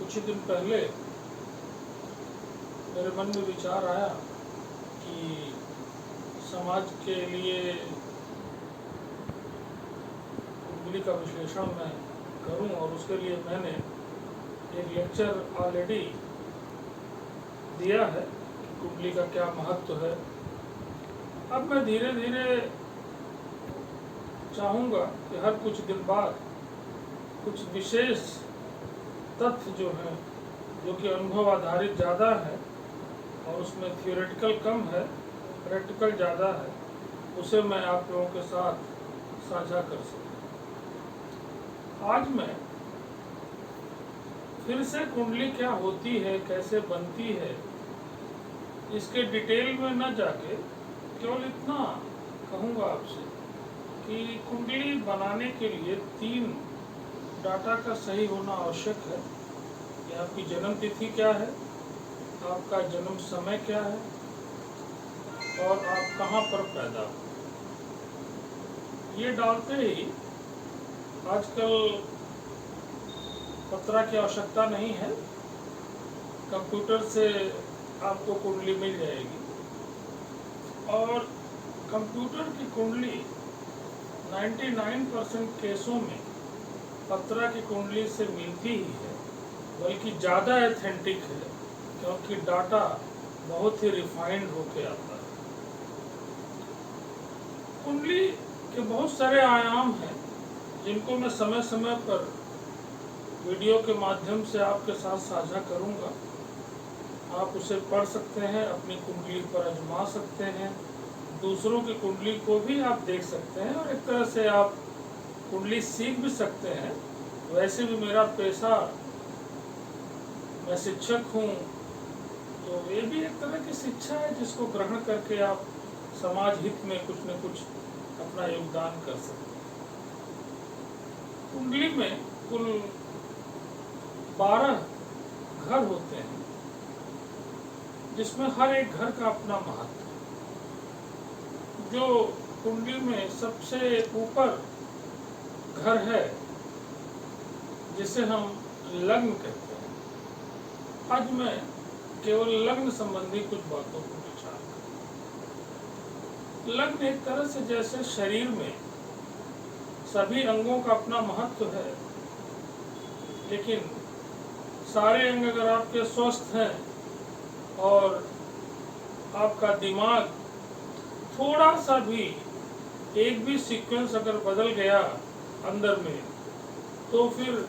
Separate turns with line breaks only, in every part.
कुछ ही दिन पहले मेरे मन में विचार आया कि समाज के लिए कुंडली का विश्लेषण मैं करूं, और उसके लिए मैंने एक लेक्चर ऑलरेडी दिया है कि कुंडली का क्या महत्व है। अब मैं धीरे धीरे चाहूँगा कि हर कुछ दिन बाद कुछ विशेष तथ्य जो हैं, जो कि अनुभव आधारित ज़्यादा है और उसमें थियोरेटिकल कम है, प्रैक्टिकल ज़्यादा है, उसे मैं आप लोगों के साथ साझा कर सकूँ। आज मैं फिर से कुंडली क्या होती है, कैसे बनती है, इसके डिटेल में न जाके केवल इतना कहूँगा आपसे कि कुंडली बनाने के लिए 3 डाटा का सही होना आवश्यक है कि आपकी जन्म तिथि क्या है, आपका जन्म समय क्या है और आप कहाँ पर पैदा हो। ये डालते ही आजकल पत्रा की आवश्यकता नहीं है, कंप्यूटर से आपको कुंडली मिल जाएगी। और कंप्यूटर की कुंडली 99% केसों में पत्रा की कुंडली से मिलती ही है, बल्कि ज़्यादा एथेंटिक है, क्योंकि डाटा बहुत ही रिफाइंड होके आता है। कुंडली के बहुत सारे आयाम हैं जिनको मैं समय समय पर वीडियो के माध्यम से आपके साथ साझा करूंगा। आप उसे पढ़ सकते हैं, अपनी कुंडली पर आजमा सकते हैं, दूसरों की कुंडली को भी आप देख सकते हैं और एक तरह से आप कुंडली सीख भी सकते हैं। वैसे भी मेरा पेशा, मैं शिक्षक हूँ, तो ये भी एक तरह की शिक्षा है जिसको ग्रहण करके आप समाज हित में कुछ न कुछ अपना योगदान कर सकते हैं। कुंडली में कुल 12 घर होते हैं, जिसमें हर एक घर का अपना महत्व है। जो कुंडली में सबसे ऊपर घर है, जिसे हम लग्न कहते हैं, आज मैं केवल लग्न संबंधी कुछ बातों को विचार करूं। लग्न एक तरह से जैसे शरीर में सभी अंगों का अपना महत्व है, लेकिन सारे अंग अगर आपके स्वस्थ हैं और आपका दिमाग थोड़ा सा भी, एक भी सीक्वेंस अगर बदल गया अंदर में, तो फिर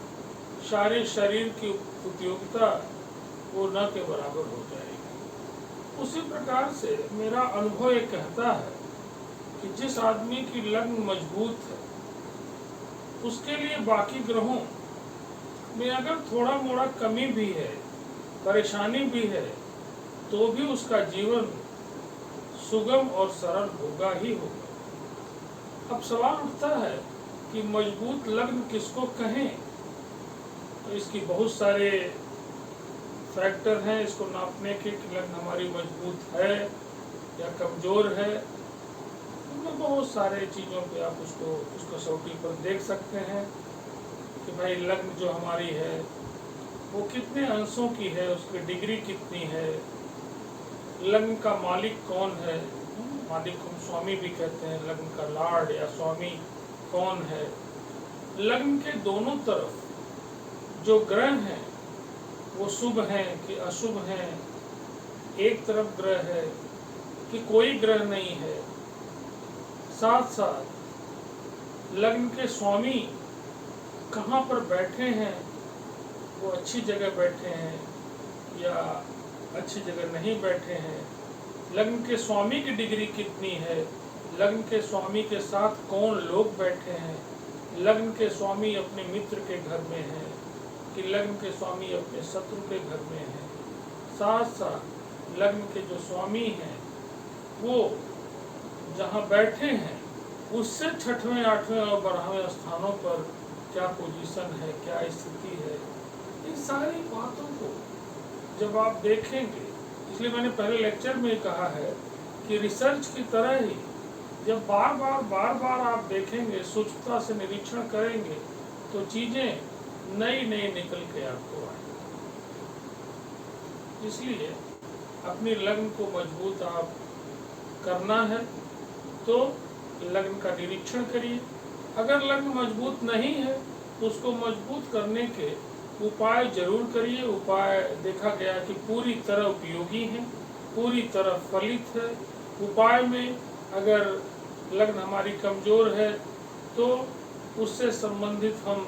सारे शरीर की उपयोगिता वो न के बराबर हो जाएगी। उसी प्रकार से मेरा अनुभव ये कहता है कि जिस आदमी की लग्न मजबूत है, उसके लिए बाकी ग्रहों में अगर थोड़ा मोड़ा कमी भी है, परेशानी भी है, तो भी उसका जीवन सुगम और सरल होगा ही होगा। अब सवाल उठता है कि मजबूत लग्न किसको कहें, तो इसकी बहुत सारे फैक्टर हैं इसको नापने के कि लग्न हमारी मजबूत है या कमज़ोर है। उनमें बहुत सारे चीज़ों पे आप उसको उस कसौटी पर देख सकते हैं कि भाई लग्न जो हमारी है वो कितने अंशों की है, उसकी डिग्री कितनी है, लग्न का मालिक कौन है, मालिक हम स्वामी भी कहते हैं, लग्न का लॉर्ड या स्वामी कौन है, लग्न के दोनों तरफ जो ग्रह हैं वो शुभ हैं कि अशुभ हैं, एक तरफ ग्रह है कि कोई ग्रह नहीं है, साथ साथ लग्न के स्वामी कहाँ पर बैठे हैं, वो अच्छी जगह बैठे हैं या अच्छी जगह नहीं बैठे हैं, लग्न के स्वामी की डिग्री कितनी है, लग्न के स्वामी के साथ कौन लोग बैठे हैं, लग्न के स्वामी अपने मित्र के घर में हैं कि लग्न के स्वामी अपने शत्रु के घर में हैं, साथ साथ लग्न के जो स्वामी हैं वो जहाँ बैठे हैं उससे 6वें 8वें और 12वें स्थानों पर क्या पोजीशन है, क्या स्थिति है। इन सारी बातों को जब आप देखेंगे, इसलिए मैंने पहले लेक्चर में कहा है कि रिसर्च की तरह ही जब बार बार आप देखेंगे, सूक्ष्मता से निरीक्षण करेंगे, तो चीज़ें नई नई निकल के आपको आएंगी। इसलिए अपनी लग्न को मजबूत आप करना है तो लग्न का निरीक्षण करिए। अगर लग्न मजबूत नहीं है तो उसको मजबूत करने के उपाय जरूर करिए। उपाय देखा गया कि पूरी तरह उपयोगी हैं, पूरी तरह फलित है। उपाय में अगर लग्न हमारी कमजोर है तो उससे संबंधित हम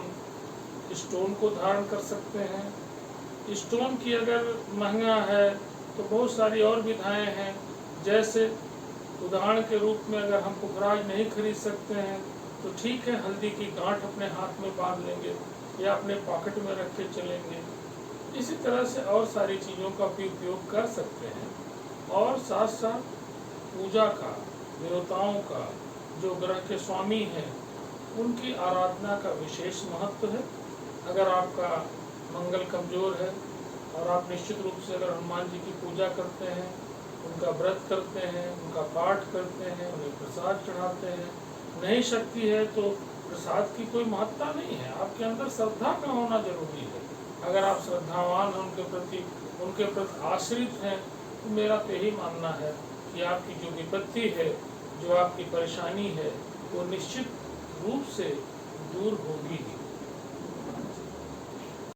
स्टोन को धारण कर सकते हैं। स्टोन की अगर महंगा है तो बहुत सारी और विधाएं हैं, जैसे उदाहरण के रूप में अगर हम पुखराज नहीं खरीद सकते हैं तो ठीक है, हल्दी की गांठ अपने हाथ में बांध लेंगे या अपने पॉकेट में रख के चलेंगे। इसी तरह से और सारी चीज़ों का भी उपयोग कर सकते हैं। और साथ साथ पूजा का, देवताओं का, जो ग्रह के स्वामी हैं उनकी आराधना का विशेष महत्व है। अगर आपका मंगल कमजोर है और आप निश्चित रूप से अगर हनुमान जी की पूजा करते हैं, उनका व्रत करते हैं, उनका पाठ करते हैं, उन्हें प्रसाद चढ़ाते हैं, नहीं शक्ति है तो प्रसाद की कोई महत्ता नहीं है, आपके अंदर श्रद्धा का होना जरूरी है। अगर आप श्रद्धावान हैं उनके प्रति आश्रित हैं तो मेरा तो यही मानना है कि आपकी जो विपत्ति है, जो आपकी परेशानी है, वो निश्चित रूप से दूर होगी ही।